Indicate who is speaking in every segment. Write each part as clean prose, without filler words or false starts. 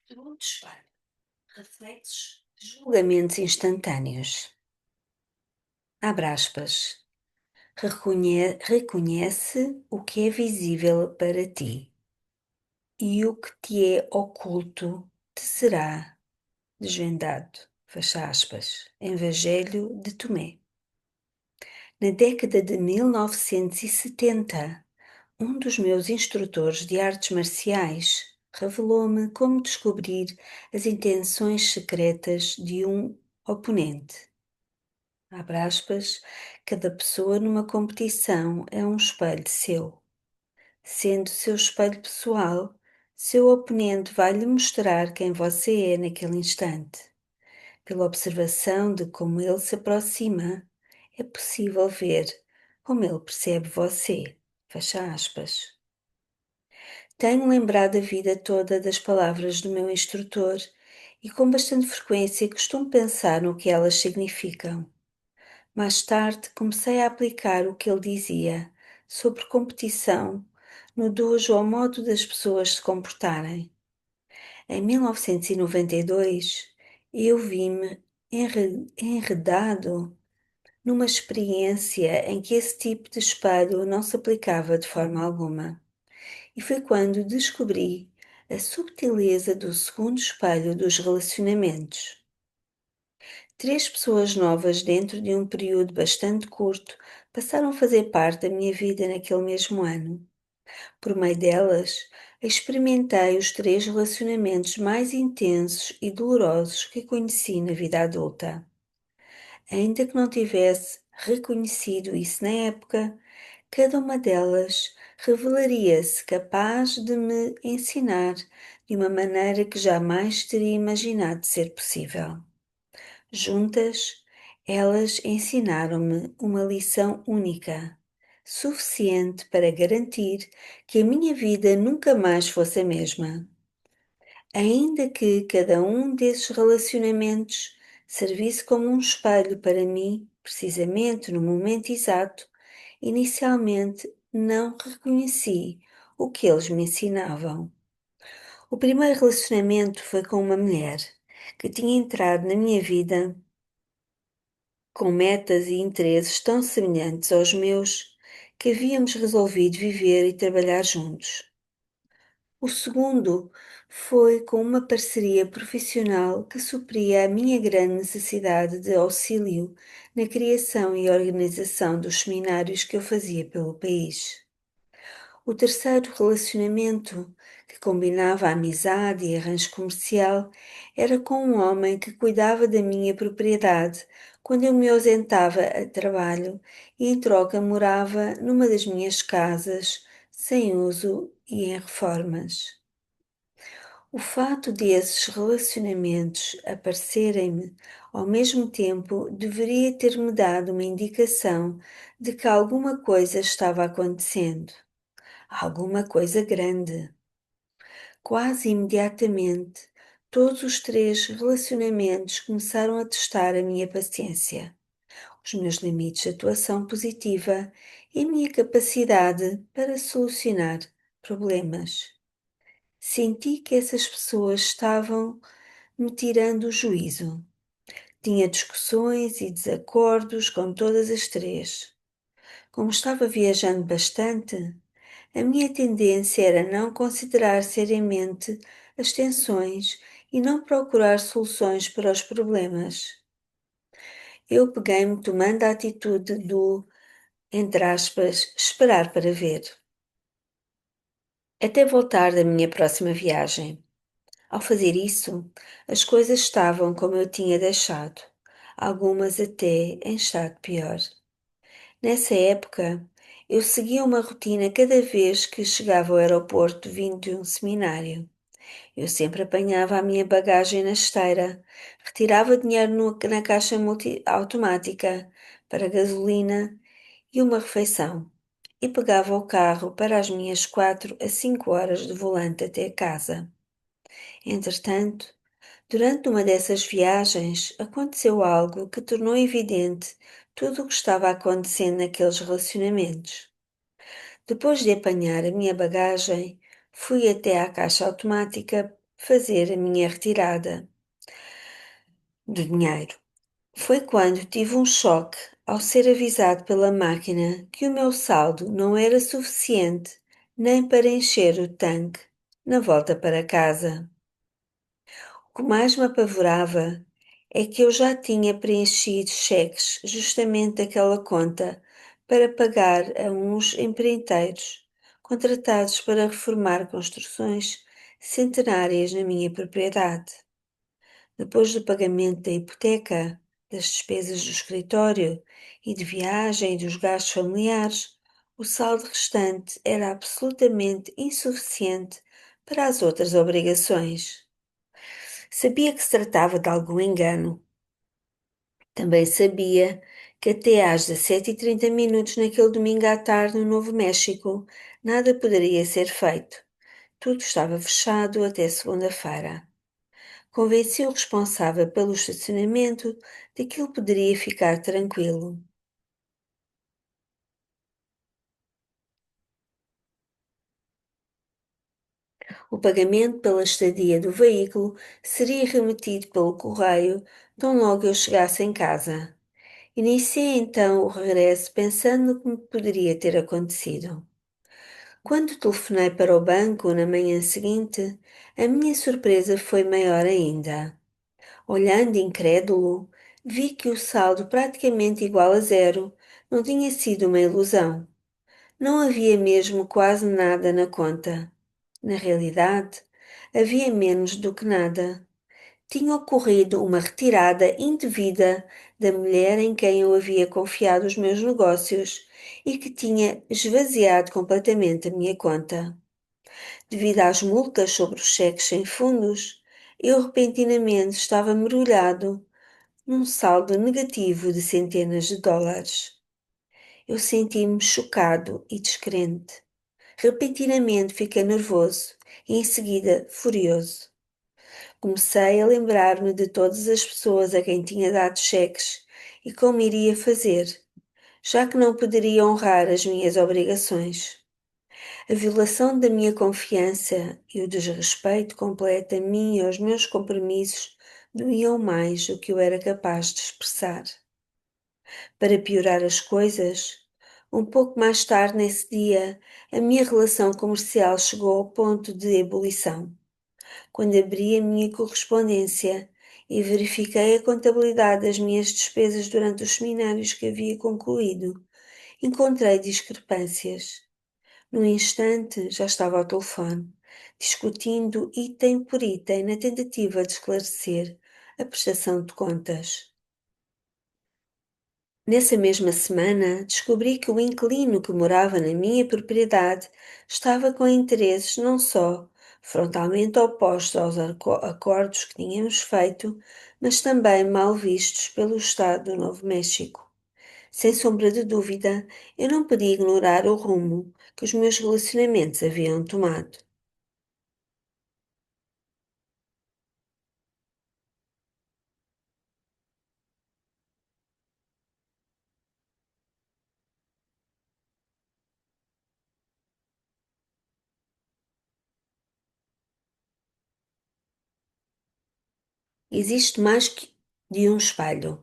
Speaker 1: Segundo espelho, reflexos, julgamentos instantâneos. Abre aspas. Reconhece o que é visível para ti e o que te é oculto te será desvendado. Fecha aspas. Evangelho de Tomé. Na década de 1970, um dos meus instrutores de artes marciais revelou-me como descobrir as intenções secretas de um oponente. Abre aspas, cada pessoa numa competição é um espelho seu. Sendo seu espelho pessoal, seu oponente vai lhe mostrar quem você é naquele instante. Pela observação de como ele se aproxima, é possível ver como ele percebe você. Fecha aspas. Tenho lembrado a vida toda das palavras do meu instrutor e com bastante frequência costumo pensar no que elas significam. Mais tarde comecei a aplicar o que ele dizia sobre competição no dojo ao modo das pessoas se comportarem. Em 1992, eu vi-me enredado numa experiência em que esse tipo de espelho não se aplicava de forma alguma. E foi quando descobri a subtileza do segundo espelho dos relacionamentos. Três pessoas novas dentro de um período bastante curto passaram a fazer parte da minha vida naquele mesmo ano. Por meio delas, experimentei os três relacionamentos mais intensos e dolorosos que conheci na vida adulta. Ainda que não tivesse reconhecido isso na época, cada uma delas revelaria-se capaz de me ensinar de uma maneira que jamais teria imaginado ser possível. Juntas, elas ensinaram-me uma lição única, suficiente para garantir que a minha vida nunca mais fosse a mesma. Ainda que cada um desses relacionamentos servisse como um espelho para mim, precisamente no momento exato, inicialmente não reconheci o que eles me ensinavam. O primeiro relacionamento foi com uma mulher que tinha entrado na minha vida com metas e interesses tão semelhantes aos meus que havíamos resolvido viver e trabalhar juntos. O segundo foi com uma parceria profissional que supria a minha grande necessidade de auxílio na criação e organização dos seminários que eu fazia pelo país. O terceiro relacionamento, que combinava amizade e arranjo comercial, era com um homem que cuidava da minha propriedade quando eu me ausentava a trabalho e em troca morava numa das minhas casas, sem uso e em reformas. O fato desses relacionamentos aparecerem-me ao mesmo tempo deveria ter-me dado uma indicação de que alguma coisa estava acontecendo, alguma coisa grande. Quase imediatamente, todos os três relacionamentos começaram a testar a minha paciência, os meus limites de atuação positiva e a minha capacidade para solucionar problemas. Senti que essas pessoas estavam me tirando o juízo. Tinha discussões e desacordos com todas as três. Como estava viajando bastante, a minha tendência era não considerar seriamente as tensões e não procurar soluções para os problemas. Eu peguei-me tomando a atitude do, entre aspas, esperar para ver, até voltar da minha próxima viagem. Ao fazer isso, as coisas estavam como eu tinha deixado, algumas até em estado pior. Nessa época, eu seguia uma rotina cada vez que chegava ao aeroporto vindo de um seminário. Eu sempre apanhava a minha bagagem na esteira, retirava dinheiro na caixa automática para gasolina e uma refeição e pegava o carro para as minhas 4 a 5 horas de volante até casa. Entretanto, durante uma dessas viagens, aconteceu algo que tornou evidente tudo o que estava acontecendo naqueles relacionamentos. Depois de apanhar a minha bagagem, fui até à caixa automática fazer a minha retirada do dinheiro. Foi quando tive um choque ao ser avisado pela máquina que o meu saldo não era suficiente nem para encher o tanque na volta para casa. O que mais me apavorava é que eu já tinha preenchido cheques justamente daquela conta para pagar a uns empreiteiros contratados para reformar construções centenárias na minha propriedade. Depois do pagamento da hipoteca, das despesas do escritório e de viagem e dos gastos familiares, o saldo restante era absolutamente insuficiente para as outras obrigações. Sabia que se tratava de algum engano. Também sabia que até às 17h30 naquele domingo à tarde no Novo México, nada poderia ser feito. Tudo estava fechado até segunda-feira. Convenci o responsável pelo estacionamento de que ele poderia ficar tranquilo. O pagamento pela estadia do veículo seria remetido pelo correio tão logo eu chegasse em casa. Iniciei então o regresso pensando no que me poderia ter acontecido. Quando telefonei para o banco na manhã seguinte, a minha surpresa foi maior ainda. Olhando incrédulo, vi que o saldo praticamente igual a zero não tinha sido uma ilusão. Não havia mesmo quase nada na conta. Na realidade, havia menos do que nada. Tinha ocorrido uma retirada indevida da mulher em quem eu havia confiado os meus negócios e que tinha esvaziado completamente a minha conta. Devido às multas sobre os cheques sem fundos, eu repentinamente estava mergulhado num saldo negativo de centenas de dólares. Eu senti-me chocado e descrente. Repentinamente fiquei nervoso e em seguida furioso. Comecei a lembrar-me de todas as pessoas a quem tinha dado cheques e como iria fazer, já que não poderia honrar as minhas obrigações. A violação da minha confiança e o desrespeito completo a mim e aos meus compromissos doíam mais do que eu era capaz de expressar. Para piorar as coisas, um pouco mais tarde nesse dia, a minha relação comercial chegou ao ponto de ebulição. Quando abri a minha correspondência e verifiquei a contabilidade das minhas despesas durante os seminários que havia concluído, encontrei discrepâncias. No instante, já estava ao telefone, discutindo item por item na tentativa de esclarecer a prestação de contas. Nessa mesma semana, descobri que o inquilino que morava na minha propriedade estava com interesses não só frontalmente opostos aos acordos que tínhamos feito, mas também mal vistos pelo Estado do Novo México. Sem sombra de dúvida, eu não podia ignorar o rumo que os meus relacionamentos haviam tomado. Existe mais que de um espelho.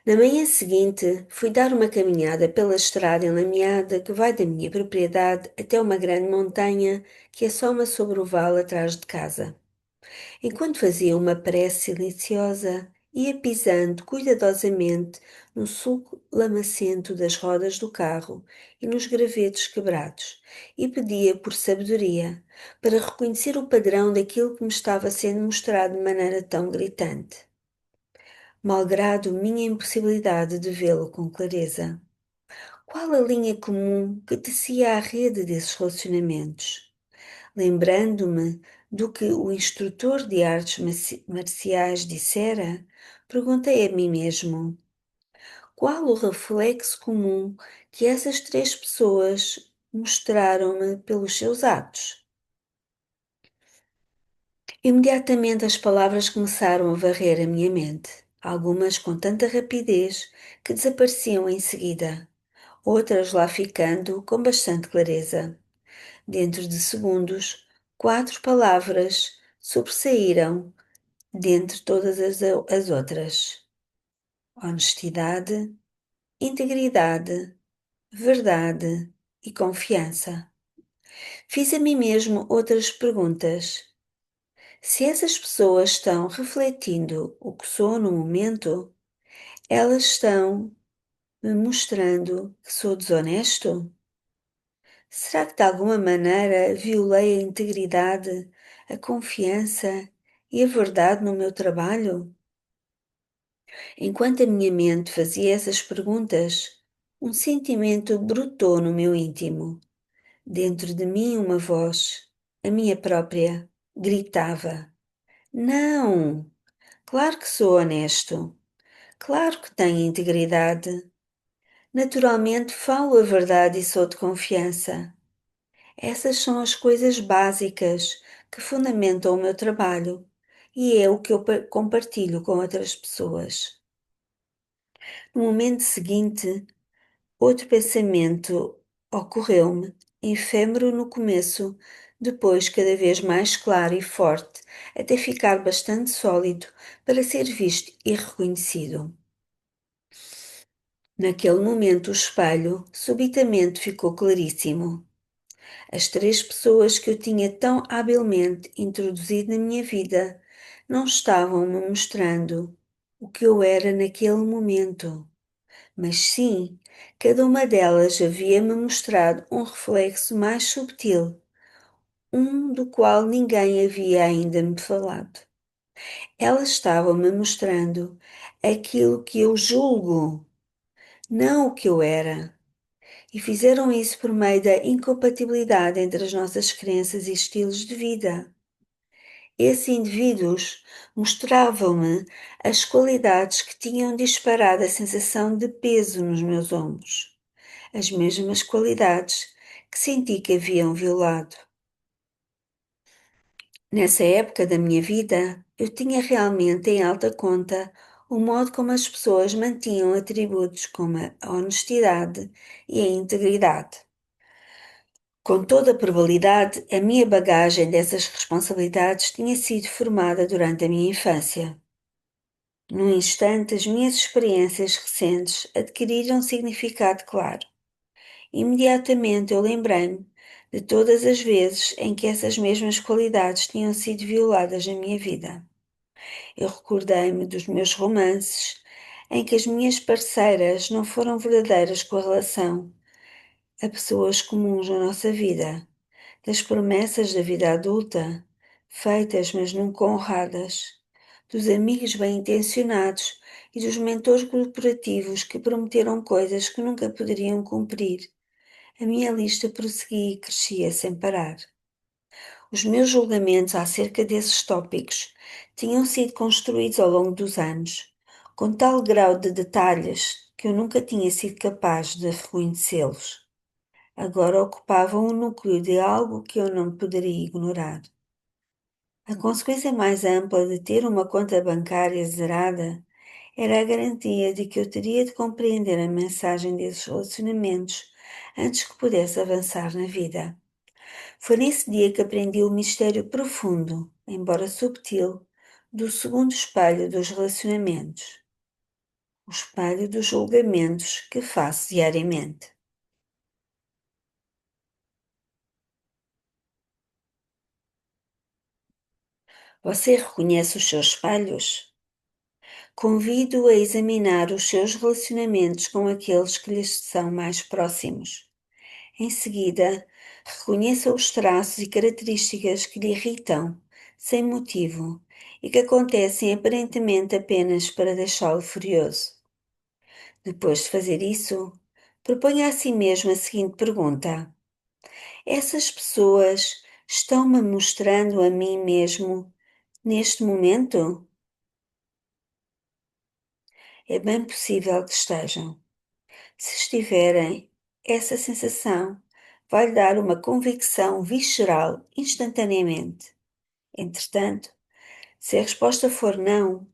Speaker 1: Na manhã seguinte, fui dar uma caminhada pela estrada enlameada que vai da minha propriedade até uma grande montanha que assoma sobre o vale atrás de casa. Enquanto fazia uma prece silenciosa, ia pisando cuidadosamente no sulco lamacento das rodas do carro e nos gravetos quebrados, e pedia por sabedoria para reconhecer o padrão daquilo que me estava sendo mostrado de maneira tão gritante, malgrado minha impossibilidade de vê-lo com clareza. Qual a linha comum que tecia a rede desses relacionamentos? Lembrando-me do que o instrutor de artes marciais dissera, perguntei a mim mesmo: qual o reflexo comum que essas três pessoas mostraram-me pelos seus atos? Imediatamente as palavras começaram a varrer a minha mente, algumas com tanta rapidez que desapareciam em seguida, outras lá ficando com bastante clareza. Dentro de segundos, quatro palavras sobressaíram dentre todas as outras: honestidade, integridade, verdade e confiança. Fiz a mim mesmo outras perguntas. Se essas pessoas estão refletindo o que sou no momento, elas estão me mostrando que sou desonesto? Será que de alguma maneira violei a integridade, a confiança e a verdade no meu trabalho? Enquanto a minha mente fazia essas perguntas, um sentimento brotou no meu íntimo. Dentro de mim, uma voz, a minha própria, gritava: Não! Claro que sou honesto. Claro que tenho integridade. Naturalmente falo a verdade e sou de confiança. Essas são as coisas básicas que fundamentam o meu trabalho e é o que eu compartilho com outras pessoas. No momento seguinte, outro pensamento ocorreu-me, efêmero no começo, depois cada vez mais claro e forte, até ficar bastante sólido para ser visto e reconhecido. Naquele momento, o espelho subitamente ficou claríssimo. As três pessoas que eu tinha tão habilmente introduzido na minha vida não estavam me mostrando o que eu era naquele momento, mas sim, cada uma delas havia-me mostrado um reflexo mais subtil, um do qual ninguém havia ainda me falado. Elas estavam-me mostrando aquilo que eu julgo, não o que eu era. E fizeram isso por meio da incompatibilidade entre as nossas crenças e estilos de vida. Esses indivíduos mostravam-me as qualidades que tinham disparado a sensação de peso nos meus ombros, as mesmas qualidades que senti que haviam violado. Nessa época da minha vida, eu tinha realmente em alta conta o modo como as pessoas mantinham atributos como a honestidade e a integridade. Com toda a probabilidade, a minha bagagem dessas responsabilidades tinha sido formada durante a minha infância. Num instante, as minhas experiências recentes adquiriram um significado claro. Imediatamente eu lembrei-me de todas as vezes em que essas mesmas qualidades tinham sido violadas na minha vida. Eu recordei-me dos meus romances, em que as minhas parceiras não foram verdadeiras com a relação a pessoas comuns na nossa vida, das promessas da vida adulta, feitas mas nunca honradas, dos amigos bem-intencionados e dos mentores corporativos que prometeram coisas que nunca poderiam cumprir. A minha lista prosseguia e crescia sem parar. Os meus julgamentos acerca desses tópicos tinham sido construídos ao longo dos anos, com tal grau de detalhes que eu nunca tinha sido capaz de reconhecê-los. Agora ocupavam o núcleo de algo que eu não poderia ignorar. A consequência mais ampla de ter uma conta bancária zerada era a garantia de que eu teria de compreender a mensagem desses relacionamentos antes que pudesse avançar na vida. Foi nesse dia que aprendi o mistério profundo, embora subtil, do segundo espelho dos relacionamentos, o espelho dos julgamentos que faço diariamente. Você reconhece os seus espelhos? Convido-o a examinar os seus relacionamentos com aqueles que lhes são mais próximos. Em seguida, reconheça os traços e características que lhe irritam, sem motivo, e que acontecem aparentemente apenas para deixá-lo furioso. Depois de fazer isso, proponha a si mesmo a seguinte pergunta: essas pessoas estão-me mostrando a mim mesmo neste momento? É bem possível que estejam. Se estiverem, essa sensação vai lhe dar uma convicção visceral instantaneamente. Entretanto, se a resposta for não,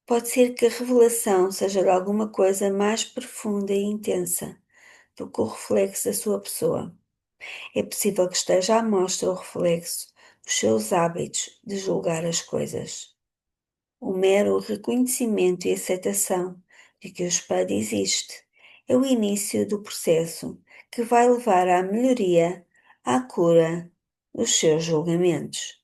Speaker 1: pode ser que a revelação seja de alguma coisa mais profunda e intensa do que o reflexo da sua pessoa. É possível que esteja à mostra o reflexo os seus hábitos de julgar as coisas. O mero reconhecimento e aceitação de que o espelho existe é o início do processo que vai levar à melhoria, à cura dos seus julgamentos.